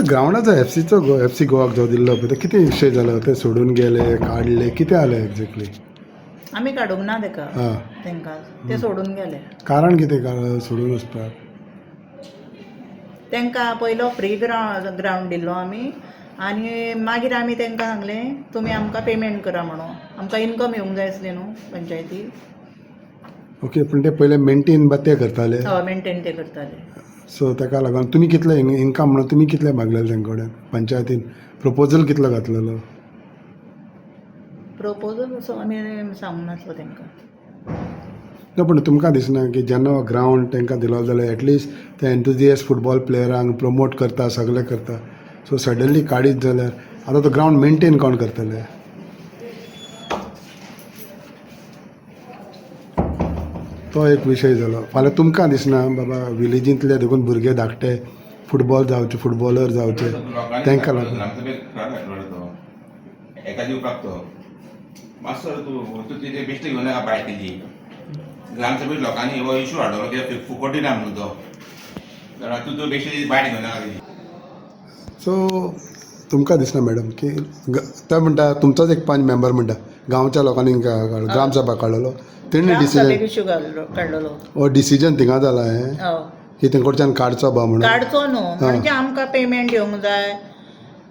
ग्राउंडाचो F C गोवाक जो दिल्लो पळय तो कितें विशय जालो ते सोडून गेले काडले कितें जालें एक्झॅक्टली आमी काडूंक ना ताका हां तांकां ते सोडून गेले कारण कितें सोडून वचपाक तांकां पयलो फ्री ग्रावंड दिल्लो आमी आनी मागीर आमी तांकां सांगलें तुमी आमकां पेमेंट करा म्हणून आमकां इनकम येवंक जाय आसलें न्हू पंचायती ओके पूण ते पयले मेंटेन बा ते करताले हय मेंटेन ते करताले सो ताका लागून तुमी कितले इनकम म्हणून तुमी कितले मागलेले तेंचे कडेन पंचायतीन प्रपोजल कितलो घातलेलो प्रपोजल असो आमी सांगूंक नासलो तांकां ना पूण तुमकां दिसना की जेन्ना ग्रावंड तांकां दिलो जाल्यार एटलिस्ट ते एन्थुजियस्ट फुटबॉल प्लेयरांक प्रमोट करता सगळें करता सो सडनली काडीत जाल्यार आतां तो ग्रावंड मेंटेन कोण करतले तो एक विशय जालो फाल्यां तुमकां दिसना बाबा विलेजींतले देखून भुरगे धाकटे फुटबॉल जावचे फुटबॉलर जावचे तांकां लागून एका दिवपाक तो मास्तर तूं तिथे बेश्टी घेवन नाका भायर तेजी ग्रामसभेत लोकांनी हो इशू हाडलो की फुकट दिना म्हणून तो जाल्यार तूं बेश्टी भायर घेवन नाका तेजी सो तुमकां दिसना मॅडम की ते म्हणटा तुमचोच एक 5 मेंबर म्हणटा गांवच्या लोकांनी ग्रामसभा काडलेलो तेणी डिसिजन इश्यू काडलेलो हो डिसिजन थिंगा जाला हें की तेंकडच्यान काडचो बा म्हणून काडचो न्हू म्हणजे आमकां पेमेंट येवंक जाय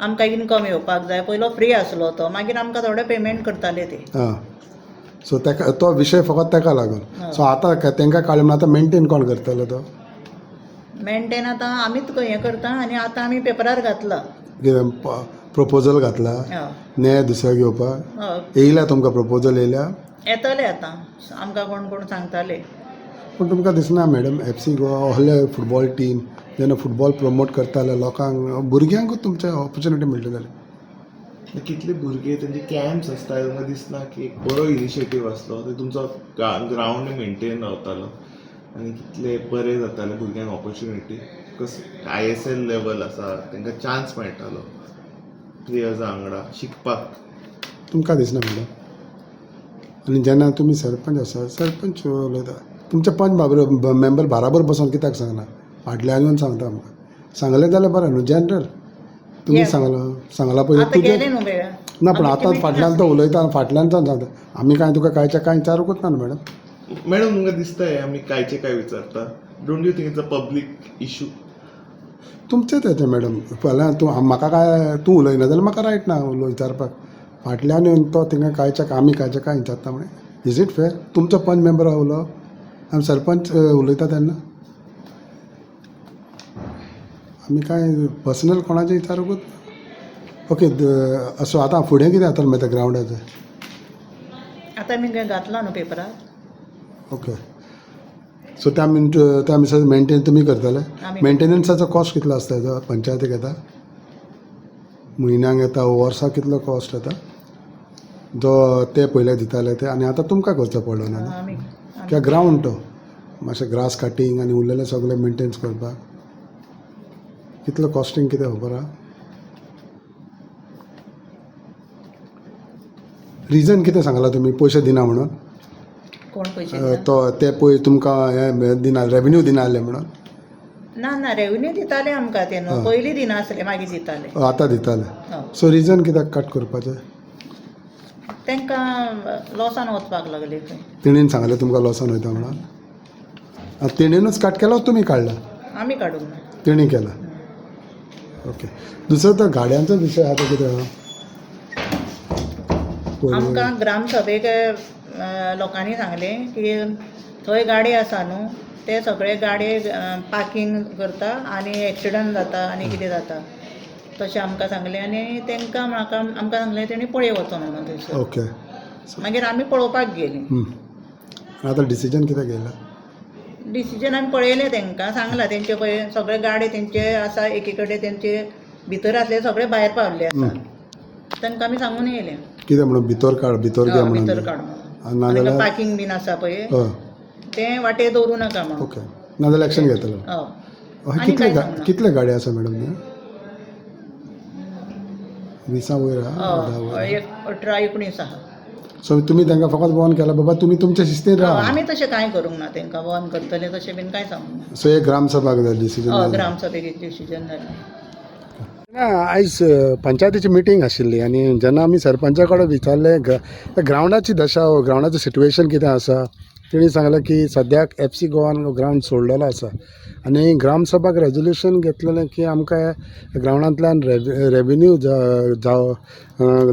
आमकां इनकम येवपाक जाय पयलो फ्री आसलो तो मागीर आमकां थोडे पेमेंट करताले ते हां सो ताका तो विशय फकत ताका लागून सो आतां तांकां काडले म्हणून आतां मेंटेन कोण करतलो तो मेंटेन आतां आमीच हें करता आनी आतां आमी पेपरार घातला प्रपोजल घातला न्याय दुसऱ्या घेवपाक येयल्या तुमकां प्रपोजल येयल्या येतले आतां आमकां कोण कोण सांगताले पूण तुमकां दिसना मॅडम एफसी गोवा व्हडले फुटबॉल टीम जेन्ना फुटबॉल प्रमोट करताले लोकांक भुरग्यांकूच तुमचे ऑपॉर्च्युनिटी मेळटली जाल्यार कितले भुरगे तेंचे कॅम्प्स आसता तुमकां दिसना की एक बरो इनिशिएटीव आसलो ते तुमचो ग्रावंड मेंटेन रावतालो आनी कितले बरें जाताले भुरग्यांक ऑपॉर्च्युनिटी बिकॉज ISL लेवल आसा तांकां चान्स मेळटालो प्लेयर्सां वांगडा शिकपाक तुमकां दिसना मॅडम आनी जेन्ना तुमी सरपंच आसा सरपंच उलयता तुमचे 5 मेंबर बाराबर बसून कित्याक सांगना फाटल्यान येवन सांगता आमकां सांगलें जाल्यार बरें न्हू जनरल तुमी सांगला पळय तुजे ना पूण आतां फाटल्यान तो उलयता फाटल्यानच्यान सांगता आमी कांय तुका कांयच्या कांय विचारूंकूच ना मॅडम मॅडम तुमकां दिसता आमी कांयचे काय विचारता don't you think it's a public issue तुमचेंच येतें मॅडम फाल्यां तूं म्हाका काय तूं उलयना जाल्यार म्हाका रायट ना विचारपाक फाटल्यान येवन तो थिंगा कांयच्या आमी कांयच्या कांय विचारता म्हणे इज इट फेर तुमचो 5 मेंबर उलो आमी सरपंच उलयता तेन्ना आमी कांय पर्सनल कोणाचें विचारूंकूच ओके असो आतां फुडें कितें जातलें मागीर त्या ग्रावंडाचें आतां आमी घातला न्हू पेपरार ओके सो त्या मिसाचे मेंटेन तुमी करतले मेंटेनन्साचो कॉस्ट कितलो आसता हेजो पंचायतीक येता म्हयन्याक येता वर्साक कितलो कॉस्ट येता जो ते पयले दिताले ते आनी आतां तुमकां करचो पडलो ना कित्याक ग्रावंड तो मातशें ग्रास काटींग आनी उरलेलें सगळें मेंटेन्स करपाक कितलो कॉस्टींग कितें खबर आहा रिजन कितें सांगला तुमी पयशे दिना म्हणून कोण पयशे तो ते पळय तुमकां हें दिना रेवेन्यू दिना आहले म्हणून ना ना रेवेन्यू दिताले आमकां ते न्हू पयलीं दिनासले मागीर दिताले आतां दिताले सो रिजन कित्याक कट करपाचें तांकां लॉसान वचपाक लागले खंय तेणीन सांगलें तुमकां लॉसान वयता म्हणून तेणीनूच कट केलो तुमी काडला आमी काडूंक ना तेणी केला ओके दुसरो तो गाड्यांचो विशय आतां कितें आहा आमकां ग्रामसभेक लोकांनी सांगलें की थंय गाडी आसा न्हू ते सगळे गाडये पार्किंग करता आनी एक्सिडंट जाता आनी कितें जाता तशें आमकां सांगलें आनी तांकां आमकां सांगलें तेणी पळय वचून म्हणून थंयसर ओके मागीर आमी पळोवपाक गेलीं आतां डिसिजन कितें घेयला डिसिजन आमी पळयलें तांकां सांगलां तेंचे पळय सगळे गाडी तेंचे आसा एकी कडेन तेंचे भितर आसले सगळे भायर पावल्ले आसा तांकां आमी सांगून येयलें कितें म्हणून भितर काड भितर घे म्हणून भितर काड म्हणून पार्किंग बीन आसा पळय तें वाटेर दवरूं नाका म्हणून ओके नाजाल्यार एक्शन घेतलो कितले गाडी आसा मॅडम 20 वयर आहा 18-19 आहा सो तुमी तांकां फकत वॉर्न केला बाबा तुमी तुमच्या शिस्तीन राहा आमी तशें कांय करूंक ना तांकां वॉर्न करतले तशें बीन कांय सांगूंक ना सो एक ग्रामसभाक डिसिजन ग्रामसभेक डिसिजन जालें आयज पंचायतीची मिटींग आशिल्ली आनी जेन्ना आमी सरपंचा कडेन विचारलें ग्रावंडाची दशा ग्रावंडाचें सिट्युएशन कितें आसा तेणी सांगलें की सद्याक FC गोवान ग्रावंड सोडलेलो आसा आनी ग्रामसभाक रेजोल्युशन घेतलेलें की आमकां ग्रावंडांतल्यान रेवेन्यू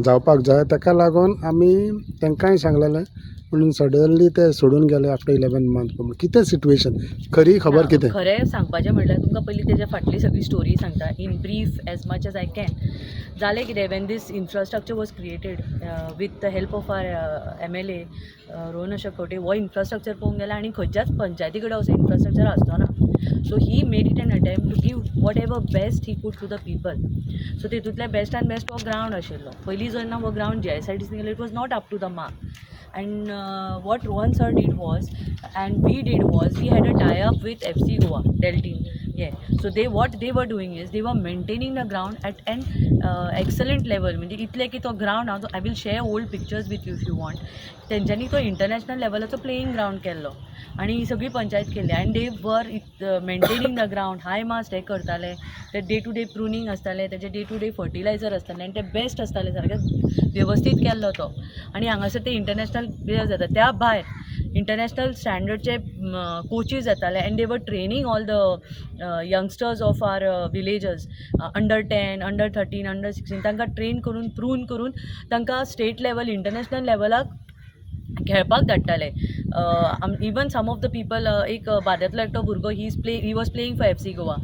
जावपाक जाय ताका लागून आमी तांकांय सांगलेलें म्हणून सडनली ते सोडून गेले आफ्टर 11 मंथ. कितें सिट्युएशन खरी खबर कितें? खरें सांगपाचें म्हटल्यार तुमकां पयलीं तेज्या फाटली सगळी स्टोरी सांगता in brief as much as I can. जालें कितें when this infrastructure was created with the help of our MLA Rohan Ashok Kavate हो इन्फ्रास्ट्रक्चर पळोवंक गेला आनी खंयच्याच पंचायती कडेन असो इन्फ्रास्ट्रक्चर आसचो ना. So he made it an attempt to give whatever best he could to the people. So तितूंतले बेस्ट एंड बेस्ट हो ग्रावंड आशिल्लो. पयलीं जेन्ना हो ग्रावंड GISIDC गेलो it was not up to the mark. And what Rohan sir did was, and we did was, we had a tie-up with FC Goa, Deltin. Yeah. So what they were doing is, they were maintaining the ground at an excellent level. म्हणजे इतले की तो ground हांव I will share old pictures with you if you want. तेंच्यांनी तो international लेवलाचो playing ground केल्लो आनी सगळी पंचायत केल्ली आनी दे वर मेंटेनिंग द ग्रावंड. हाय मास्ट हे करताले, ते डे टू डे प्रुनिंग आसताले, तेजे डे टू डे फर्टिलायझर आसताले आनी ते बेस्ट आसताले, सारकें वेवस्थीत केल्लो तो. आनी हांगासर ते इंटरनॅशनल प्लेयर्स जाता. त्या भायर इंटरनॅशनल स्टँडर्डचे कोचीस येताले and they were training all the youngsters of our villagers under 10, under 13, under 16 तांकां ट्रेन करून प्रून करून तांकां स्टेट लेवल इंटरनॅशनल लेवलाक खेळपाक धाडटाले. Even some of the people एक बाद्यांतलो एकटो भुरगो he was playing for FC Goa.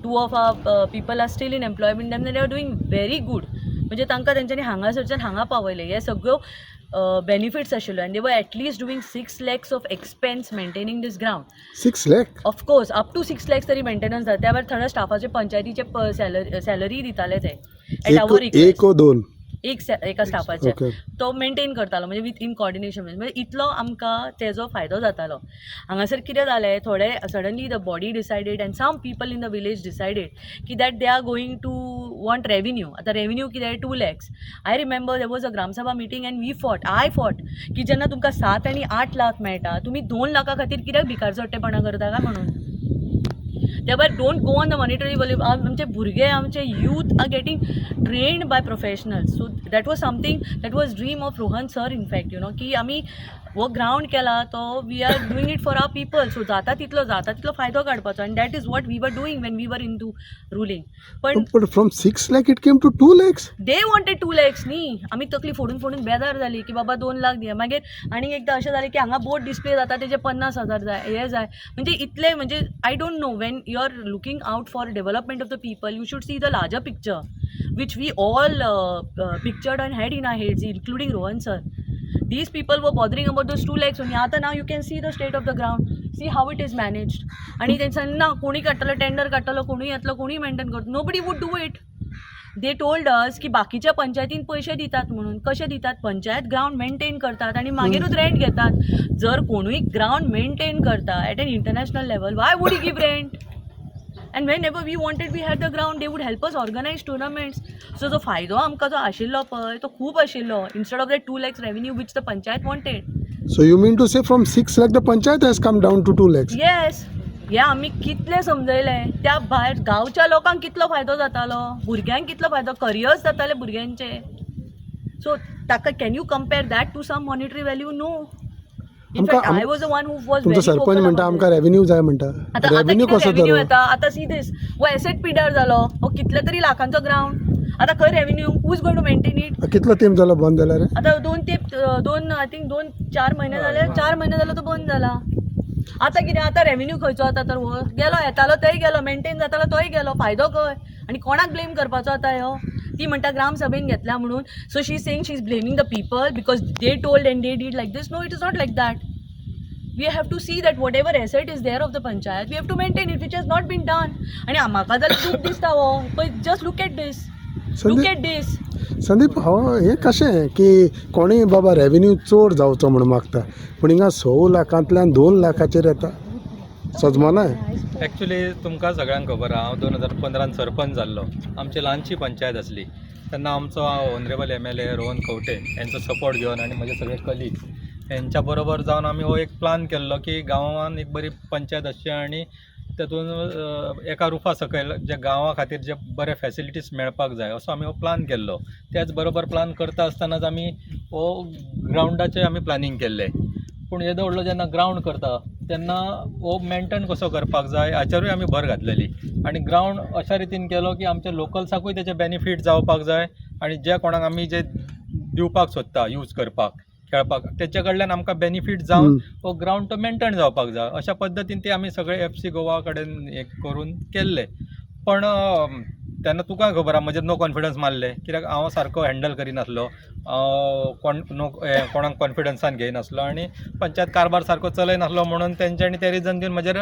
2 of our people are still in employment and they are doing very good. म्हणजे तांकां तेंच्यांनी हांगासरच्यान हांगा पावयले. हे सगळ्यो बेनिफिट्स आशिल्लो and they were at least doing 6 lakhs of expense maintaining this ground. 6 lakh? Of course up to 6 lakhs तरी maintenance जाता. त्या भायर थोड्या स्टाफाचे पंचायतीचे सॅलरी दिताले ते एट आवर रिक्वेस्ट. एक ओ दोन एका स्टाफाचे Okay. तो मेंटेन करतालो म्हणजे विथ इन कॉर्डिनेशन. म्हणजे इतलो आमकां तेजो फायदो जातालो. हांगासर कितें जालें, थोडे suddenly the body decided and some people in the village decided की that they are going to want revenue. आतां रेवेन्यू कितें 2 lakhs. I remember there was a gram sabha meeting and I thought की जेन्ना तुमकां 7 आणि 8 लाख मेळटा तुमी 2 लाखा खातीर कित्याक भिकारचोट्टेपणां करता काय म्हणून. त्या भायर don't go on the monetary volume. आमचे भुरगे आमचे youth are getting trained by professionals. So that was something that was dream of Rohan sir in fact की आमी हो ग्रावंड केला तो we are doing it for our people. So जाता तितलो फायदो काडपाचो and that is what we were doing when we were into ruling. पण from 6 lakh it came to 2 lakhs. They wanted 2 lakhs न्ही. आमी तकली फोडून बेजार जाली की बाबा 2 लाख दिया. मागीर आनीक एकदां अशें जालें की हांगा बोर्ड डिस्प्ले जाता तेजे 50,000 जाय, हे जाय. म्हणजे इतले म्हणजे I don't know when you are looking out for development of the people you should see the larger picture which we all pictured and had in our heads, including Rohan sir. These people were bothering about those 2 lakhs only. आता now you can see the state of the ground. See how it is managed. आणि त्यांना कोणी काढतलो tender काढतलो, कोणी येतलो, कोणी maintain करतो. Nobody would do it. They told us की बाकीच्या पंचायतीन पैसे दितात म्हणून. कसे दितात? पंचायत ग्राउंड मेंटेन करतात आणि मागीरूच रेंट घेतात. जर कोणूय ग्राउंड मेंटेन करता at an international level why would he give rent? And whenever we wanted we had the ground, they would help us organize tournaments. So जो फायदो आमकां जो आशिल्लो पळय तो खूब आशिल्लो instead of the 2 lakhs revenue which the panchayat wanted. So you mean to say from 6 lakh the panchayat has come down to 2 lakhs? Yes. हे आमी कितले समजयलें. त्या भायर गांवच्या लोकांक कितलो फायदो जातालो, भुरग्यांक कितलो फायदो, करियर्स जाताले भुरग्यांचे. सो ताका can you compare that to some monetary value? No. In fact I was the one who was तुमचा सरपंच म्हणटा आमकां रेवेन्यू जाय म्हणटा. रेवेन्यू कसो रेवेन्यू तर येता. आतां सी दीस वो एसेट पिड्यार जालो, हो कितले तरी लाखांचो ग्रावंड. आतां खंय revenue? Who is going to maintain it? कितलो तेंप जालो बंद जाल्यार? आतां 2-4 महिने जाले. 4 महिने जालो तो बंद जाला. आतां कितें? आतां रेवेन्यू खंयचो आता तर हो गेलो, येतालो थंय गेलो, मेंटेन जातालो थंय गेलो. फायदो खंय? आणि कोणाक ब्लेम करपाचो आतां ह्यो? ती म्हणटा ग्रामसभेन घेतल्या म्हणून. So she is saying she is blaming the people because they told and they did like this. No, it is not like that. We have to see that whatever asset is there of the panchayat, we have to maintain it, which has not been done. आणि म्हाका जाल्यार खूब दिसता हो, but just look at this. Look at this. Sandeep हे कशें की कोणीय बाबा रेवेन्यू चड जावचो म्हणून मागता पूण हिंगा 6 लाखांतल्यान 2 लाखाचेर येता. सजमना. ॲक्च्युली तुमकां सगळ्यांक खबर आहा, हांव 2015 सरपंच जाल्लो. आमची ल्हानशी पंचायत आसली तेन्ना आमचो ऑनरेबल MLA रोहन कवटे यांचो सपोर्ट घेवन आनी म्हजे सगळे कलिग्स यांच्या बरोबर जावन आमी हो एक प्लान केल्लो की गांवांत एक बरी पंचायत आसची आनी तेतून एका रुफा सकयल जे गांवा खातीर जे बरे फॅसिलिटीज मेळपाक जाय असो आमी हो प्लान केल्लो. त्याच बरोबर प्लान करता आसतनाच आमी हो ग्रावंडाचें आमी प्लॅनिंग केल्लें. पूण येदो व्हडलो जेन्ना ग्रावंड करता तेन्ना हो मेंटेन कसो करपाक जाय हाचेरूय आमी भर घातलेली. आनी ग्रावंड अशा रितीन केलो की आमच्या लोकल्साकूय तेचे बेनिफीट जावपाक जाय आनी जे कोणाक आमी जे दिवपाक सोदता यूज करपाक खेळपाक तेचे कडल्यान आमकां बेनिफीट जावन हो ग्रावंड तो मेंटेन जावपाक जाय. अशा पद्दतीन ते आमी सगळे FC गोवा कडेन एक करून केल्ले. पण तेन्ना तुका खबर आहा म्हजेर नो कॉन्फिडन्स मारले, कित्याक हांव सारको हँडल करिनासलो, कोणाक कॉन्फिडन्सान घेयनासलो आनी पंचायत कारभार सारको चलयनासलो म्हणून तेंच्यांनी ते रिजन दिवन म्हजेर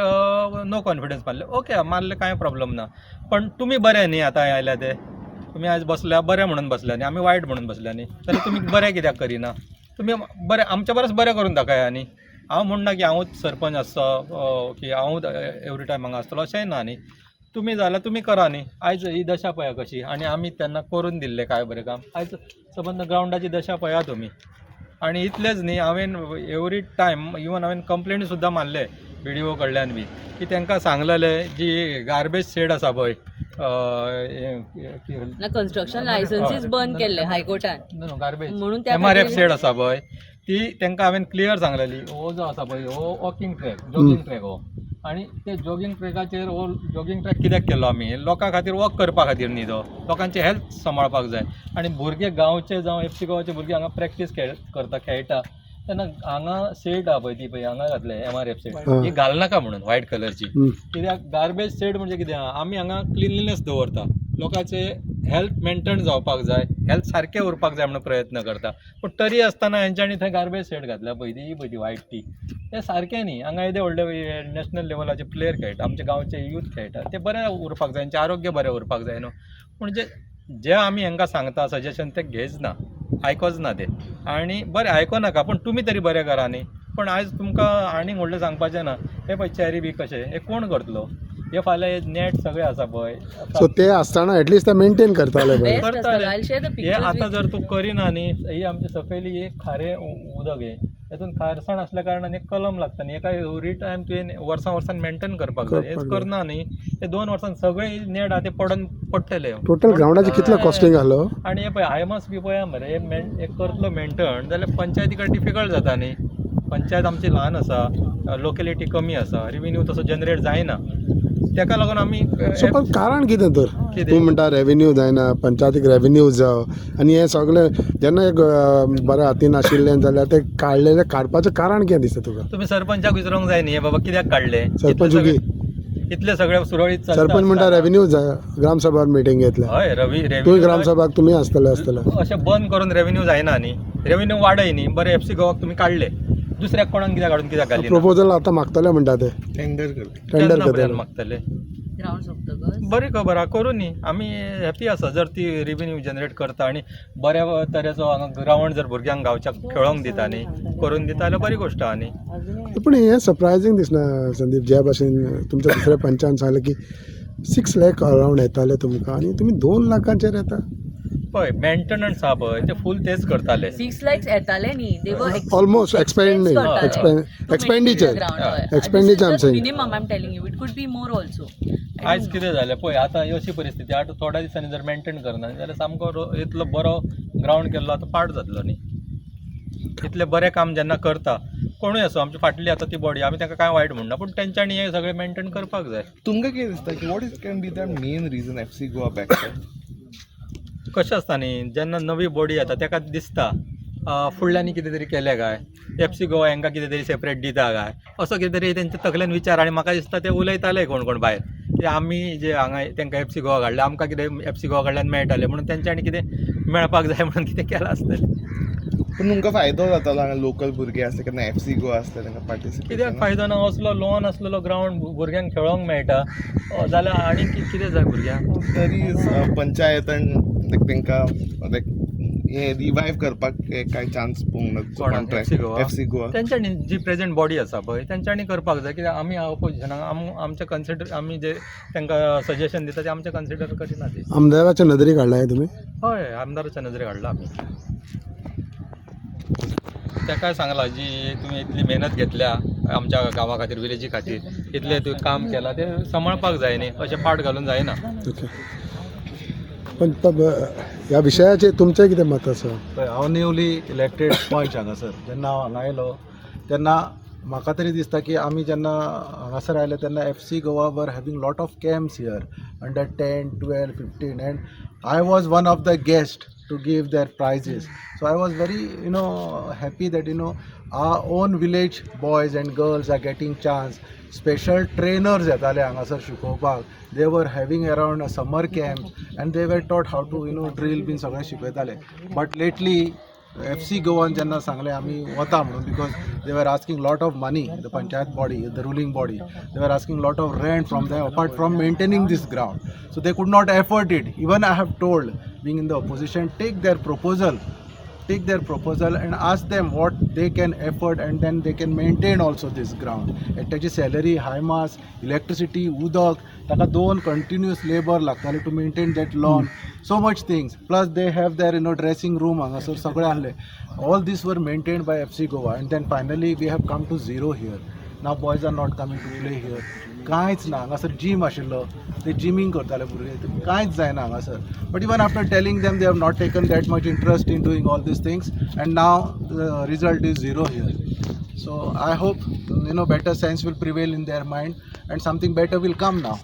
नो कॉन्फिडन्स मारले. ओके मारले, कांय प्रॉब्लम ना. पण तुमी बरे न्ही आतां आयल्या ते, तुमी आयज बसल्या बरें म्हणून बसल्या न्ही, आमी वायट म्हणून बसल्या न्ही, जाल्यार तुमी बरें कित्याक करिना? तुमी बरें आमच्या परस बरें करून दाखया न्ही. हांव म्हणना की हांवूच सरपंच आसचो की हांवूच एवरी टायम हांगा आसतलो, अशेंय ना न्ही. तुमी जाल्यार तुमी करा न्ही. आयज ही दशा पळया कशी, आनी आमी तेन्ना करून दिल्लें काय बरें काम. आयज सबंद ग्रावंडाची दशा पळया तुमी. आनी इतलेंच न्ही, हांवें एवरी टायम इवन हांवें कंप्लेंट सुद्दां मारले BDO कडल्यान बी की तांकां सांगलेलें जी गार्बेज शेड आसा पळय कन्स्ट्रक्शन लायसन्सीस बंद केल्ले हायकोर्टान गार्बेज म्हणून त्या MRF शेड आसा पळय ती तांकां हांवें क्लियर सांगलेली. हो जो आसा पळय हो वॉकिंग ट्रॅक, जॉगिंग ट्रॅक हो, आनी ते जॉगिंग ट्रॅकाचेर हो जॉगिंग ट्रॅक कित्याक केलो आमी? लोकां खातीर वॉक करपा खातीर न्ही तो, लोकांचे हेल्थ सांबाळपाक जाय. आनी भुरगे गांवचे जावं FC गोवाचे भुरगे हांगा प्रॅक्टीस करता, खेळटा तेन्ना हांगा शेड आहा पळय ती पळय हांगा घातले MRF शेड, ही घालनाका म्हणून व्हायट कलरची. कित्याक गार्बेज शेड म्हणजे कितें आहा, आमी हांगा क्लिनलीनेस दवरता, लोकांचे हेल्थ मेंटेन जावपाक जाय, हेल्थ सारकें उरपाक जाय म्हणून प्रयत्न करता. पूण तरी आसतना हेंच्यांनी थंय गार्बेज शेड घातल्या पळय ती व्हायट ती, तें सारकें न्ही. हांगा येदे व्हडले नॅशनल लेवलाचे प्लेयर खेळटा, आमचे गांवचे यूथ खेळटा, ते बरें उरपाक जाय, तेंचें आरोग्य बरें उरपाक जाय न्हू. पूण जे आमी हांकां सांगता सजेशन ते घेयच ना, आयकोच ना ते. आनी बरें आयकोनाका, पूण तुमी तरी बरें करा न्ही. पण आयज तुमकां आनीक व्हडलें सांगपाचें ना. हे पळय चॅरी बी कशें, हे कोण करतलो? हे फाल्यां हे नेट सगळे आसा पळय, सो ते आसतना एटलीस्ट ते मेंटेन करताले पळय. हे आतां जर तूं करिना न्ही, ही आमची सकयली एक खारें उदक हे, तातूंत खारसाण असल्या कारणान एक कलम लागता न्ही, एका एवरी टायम तुवें वर्सान मेंटेन करपाक जाय. हेच करना न्ही, ते 2 वर्सान सगळे नेट आहा ते पडटले. टोटल ग्रावंडाचे कितलो कॉस्टिंग आसलो? आनी हे पळय हायमास बी पळया मरे, हे करतलो मेंटेन जाल्यार पंचायती कडेन डिफिकल्ट जाता न्ही. पंचायत आमची ल्हान आसा, लोकेलिटी कमी आसा, रेव्हेन्यू तसो जनरेट जायना, तेका लागून आमी. सो पण कारण कितें तर तूं म्हणटा रेव्हेन्यू जायना, पंचायतीक रेव्हेन्यू जाव, आनी हे सगळें जेन्ना एक बऱ्या हातीन आशिल्लें जाल्यार ते काडपाचें कारण कितें दिसता तुका? तुमी सरपंचाक विचारूंक जाय न्ही, बाबा कित्याक काडले? सरपंच इतले सगळे सुरळीत चलता. सरपंच म्हणटा रेव्हेन्यू जाय, ग्रामसभा मिटींग घेतल्या. हय तुवें ग्रामसभाक तुमी आसतले. अशें बंद करून रेव्हेन्यू जायना न्ही, रेव्हेन्यू वाडय न्ही. बरें FC गोवाक तुमी काडले, दुसऱ्याक कोणाक कित्याक काडून कित्याक घाली? प्रपोजल आतां मागतले म्हणटा ते टेंडर करता. मागतले. ग्राउंड सोंपतकच बरी खबर आहा, करूं न्ही. आमी हॅपी आसा जर ती रेव्हेन्यू जनरेट करता आनी बऱ्या तरेचो हांगा ग्रावंड जर भुरग्यांक गांवच्याक खेळोंक दिता न्ही, करून दिता जाल्यार बरी गोश्ट आहा न्ही. पूण हें सरप्रायझींग दिसना संदीप, ज्या भाशेन तुमच्या दुसऱ्या पंचान सांगलें की 6 लाख अरावंड येताले तुमकां आनी तुमी 2 लाखांचेर येता. पळय मेंटेनन्स आहा पळय ते फूल तेच करताले. 6 lakhs येताले न्ही, they were almost expenditure minimum. I'm telling you, it could be more also. आयज कितें जालें पळय, आतां अशी परिस्थिती आतां थोड्या दिसांनी जर मेंटेन करना जाल्यार सामको इतलो बरो ग्रावंड केल्लो आतां पाड जातलो न्ही. इतलें बरें काम जेन्ना करता कोणूय असो, आमची फाटली आतां ती बॉडी, आमी तांकां कांय वायट म्हणना, पूण तेंच्यांनी हें सगळें मेंटेन करपाक जाय. तुमकां कितें दिसता की what is can be the main reason FC Goa back? कशें आसता न्ही, जेन्ना नवी बॉडी येता तेका दिसता फुडल्यांनी कितें तरी केलें काय, FC गोवा हांकां कितें तरी सेपरेट दिता काय, असो कितें तरी तेंच्या तकलेन विचार. आनी म्हाका दिसता ते उलयताले कोण कोण भायर की आमी जे हांगा तांकां FC गोवा काडले, आमकां कितें FC गोवा कडल्यान मेळटालें म्हणून तेंच्यांनी कितें मेळपाक जाय म्हणून कितें केलां आसतलें. पूण तुमकां फायदो जातालो हांगा लोकल भुरगे आसले केन्ना FC गोवा आसले तांकां पार्टिसिपेट? कित्याक फायदो ना? असलो लॉन आसलेलो ग्रावंड भुरग्यांक खेळोंक मेळटा जाल्यार आनी कितें जाय भुरग्यांक? तरी पंचायतान तांकां हे रिवायव करपाक कांय चान्स पळोवंक ना? FC गोवा तेंच्यांनी जी प्रेझेंट बॉडी आसा पळय तेंच्यांनी करपाक जाय. कित्याक आमी ऑपोजिशनाक आमचे कन्सिडर, आमी जे तांकां सजेशन दिता ते आमचे कन्सिडर करिना ते. आमदाराच्या नदरी काडलाय तुमी? हय, आमदाराच्या नजरेक हाडला आमी. ताकाय सांगला जी तुमी इतली मेहनत घेतल्या आमच्या गांवा खातीर, विलेजी खातीर, कितले तुवें काम केलां तें सांबाळपाक जाय न्ही, अशें पाट घालून जायना. ओके. पण ह्या विशयाचेर तुमचें कितें मत आसा? पळय हांव न्यूली इलेक्टेड पंच हांगासर. जेन्ना हांव हांगा आयलो तेन्ना म्हाका तरी दिसता की आमी जेन्ना हांगासर आयले तेन्ना FC गोवा वर having lot of camps here under 10, 12, 15 end I was one of the guests to give their prizes. So I was very, happy that, our own village boys and girls are getting chance. Special trainers येताले हांगासर शिकोवपाक. They were having around a summer camp and they were taught how to, drill बीन सगळें शिकयताले. But lately, FC गोवान जेन्ना सांगलें आमी वता म्हणून because they were asking lot of money the panchayat body the ruling body they were asking lot of rent from them apart from maintaining this ground so they could not effort it even I have told being in the opposition take their proposal and ask them what they can afford and then they can maintain also this ground. एकट्याची salary हाय मास electricity उदक ताका 2 continuous labour लागताले to maintain that lawn so much things plus they have their dressing room हांगासर सगळें आहलें. All this were maintained by FC Goa and then finally we have come to zero here. Now boys are not coming to play here. कांयच ना हांगासर gym आशिल्लो ते जिमींग करताले भुरगे कांयच जायना हांगासर. But even after telling them they have not taken that much interest in doing all these things and now the result is zero here. So I hope better sense will prevail in their mind and something better will come now.